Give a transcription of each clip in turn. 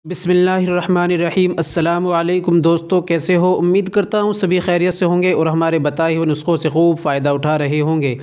बिस्मिल्लाहिर्रहमानिर्रहीम। अस्सलामु अलैकुम दोस्तों, कैसे हो? उम्मीद करता हूँ सभी खैरियत से होंगे और हमारे बताए हुए नुस्ख़ों से खूब फ़ायदा उठा रहे होंगे।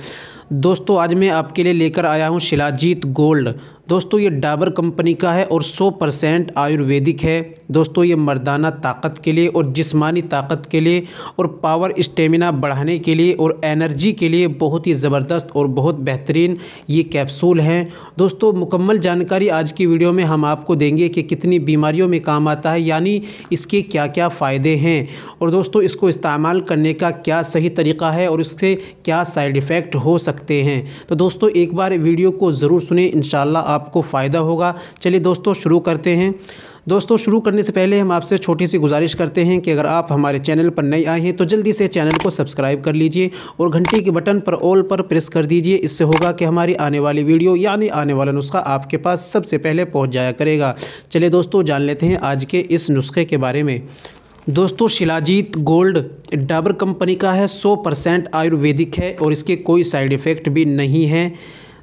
दोस्तों आज मैं आपके लिए लेकर आया हूँ शिलाजीत गोल्ड। दोस्तों ये डाबर कंपनी का है और 100% आयुर्वेदिक है। दोस्तों ये मर्दाना ताकत के लिए और जिस्मानी ताकत के लिए और पावर स्टेमिना बढ़ाने के लिए और एनर्जी के लिए बहुत ही ज़बरदस्त और बहुत बेहतरीन ये कैप्सूल हैं। दोस्तों मुकम्मल जानकारी आज की वीडियो में हम आपको देंगे कि कितनी बीमारियों में काम आता है, यानी इसके क्या क्या फ़ायदे हैं और दोस्तों इसको इस्तेमाल करने का क्या सही तरीक़ा है और इससे क्या साइड इफ़ेक्ट हो सकते हैं। तो दोस्तों एक बार वीडियो को ज़रूर सुनें, इंशाल्लाह आपको फ़ायदा होगा। चलिए दोस्तों शुरू करते हैं। दोस्तों शुरू करने से पहले हम आपसे छोटी सी गुजारिश करते हैं कि अगर आप हमारे चैनल पर नए आए हैं तो जल्दी से चैनल को सब्सक्राइब कर लीजिए और घंटी के बटन पर ऑल पर प्रेस कर दीजिए। इससे होगा कि हमारी आने वाली वीडियो यानी आने वाला नुस्खा आपके पास सबसे पहले पहुंच जाया करेगा। चलिए दोस्तों जान लेते हैं आज के इस नुस्खे के बारे में। दोस्तों शिलाजीत गोल्ड डाबर कंपनी का है, 100% आयुर्वेदिक है और इसके कोई साइड इफ़ेक्ट भी नहीं है।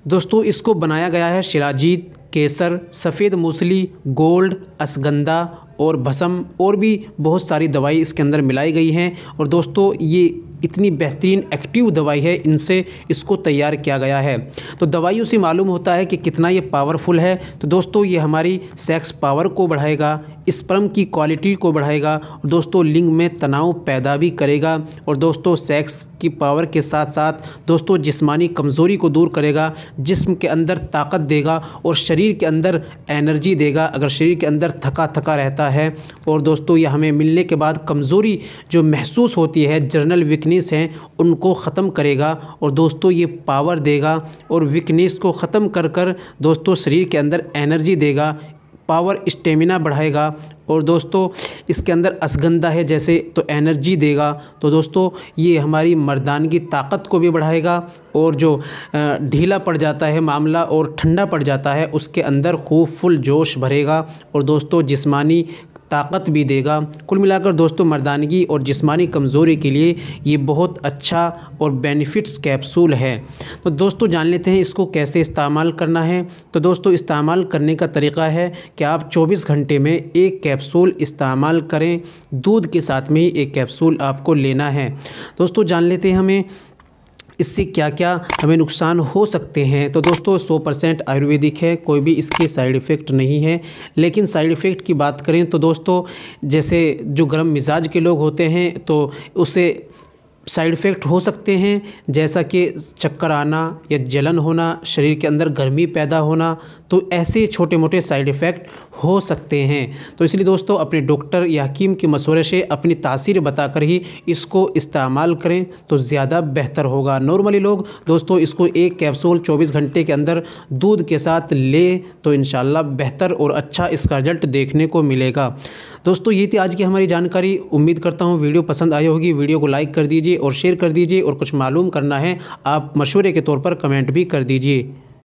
दोस्तों इसको बनाया गया है शिलाजीत, केसर, सफ़ेद मूसली, गोल्ड, अश्वगंधा और भस्म और भी बहुत सारी दवाई इसके अंदर मिलाई गई हैं। और दोस्तों ये इतनी बेहतरीन एक्टिव दवाई है, इनसे इसको तैयार किया गया है। तो दवाइयों से मालूम होता है कि कितना ये पावरफुल है। तो दोस्तों ये हमारी सेक्स पावर को बढ़ाएगा, स्पर्म की क्वालिटी को बढ़ाएगा और दोस्तों लिंग में तनाव पैदा भी करेगा और दोस्तों सेक्स की पावर के साथ साथ दोस्तों जिस्मानी कमज़ोरी को दूर करेगा, जिस्म के अंदर ताकत देगा और शरीर के अंदर एनर्जी देगा। अगर शरीर के अंदर थका थका रहता है और दोस्तों ये हमें मिलने के बाद कमज़ोरी जो महसूस होती है, जर्नल वीकनेस हैं, उनको ख़त्म करेगा और दोस्तों ये पावर देगा और वीकनेस को ख़त्म कर कर दोस्तों शरीर के अंदर एनर्जी देगा, पावर स्टेमिना बढ़ाएगा और दोस्तों इसके अंदर अश्वगंधा है जैसे तो एनर्जी देगा। तो दोस्तों ये हमारी मर्दानगी ताकत को भी बढ़ाएगा और जो ढीला पड़ जाता है मामला और ठंडा पड़ जाता है उसके अंदर खूब फुल जोश भरेगा और दोस्तों जिस्मानी ताकत भी देगा। कुल मिलाकर दोस्तों मर्दानगी और जिस्मानी कमज़ोरी के लिए ये बहुत अच्छा और बेनिफिट्स कैप्सूल है। तो दोस्तों जान लेते हैं इसको कैसे इस्तेमाल करना है। तो दोस्तों इस्तेमाल करने का तरीक़ा है कि आप 24 घंटे में एक कैप्सूल इस्तेमाल करें। दूध के साथ में ही एक कैप्सूल आपको लेना है। दोस्तों जान लेते हैं हमें इससे क्या क्या हमें नुकसान हो सकते हैं। तो दोस्तों 100% आयुर्वेदिक है, कोई भी इसके साइड इफ़ेक्ट नहीं है। लेकिन साइड इफ़ेक्ट की बात करें तो दोस्तों जैसे जो गर्म मिजाज के लोग होते हैं तो उससे साइड इफ़ेक्ट हो सकते हैं, जैसा कि चक्कर आना या जलन होना, शरीर के अंदर गर्मी पैदा होना। तो ऐसे छोटे मोटे साइड इफ़ेक्ट हो सकते हैं। तो इसलिए दोस्तों अपने डॉक्टर या हकीम के मशवरे से अपनी तासीर बताकर ही इसको इस्तेमाल करें तो ज़्यादा बेहतर होगा। नॉर्मली लोग दोस्तों इसको एक कैप्सूल 24 घंटे के अंदर दूध के साथ ले तो इंशाल्लाह बेहतर और अच्छा इसका रिजल्ट देखने को मिलेगा। दोस्तों ये थी आज की हमारी जानकारी। उम्मीद करता हूँ वीडियो पसंद आई होगी। वीडियो को लाइक कर दीजिए और शेयर कर दीजिए और कुछ मालूम करना है आप मशवरे के तौर पर कमेंट भी कर दीजिए।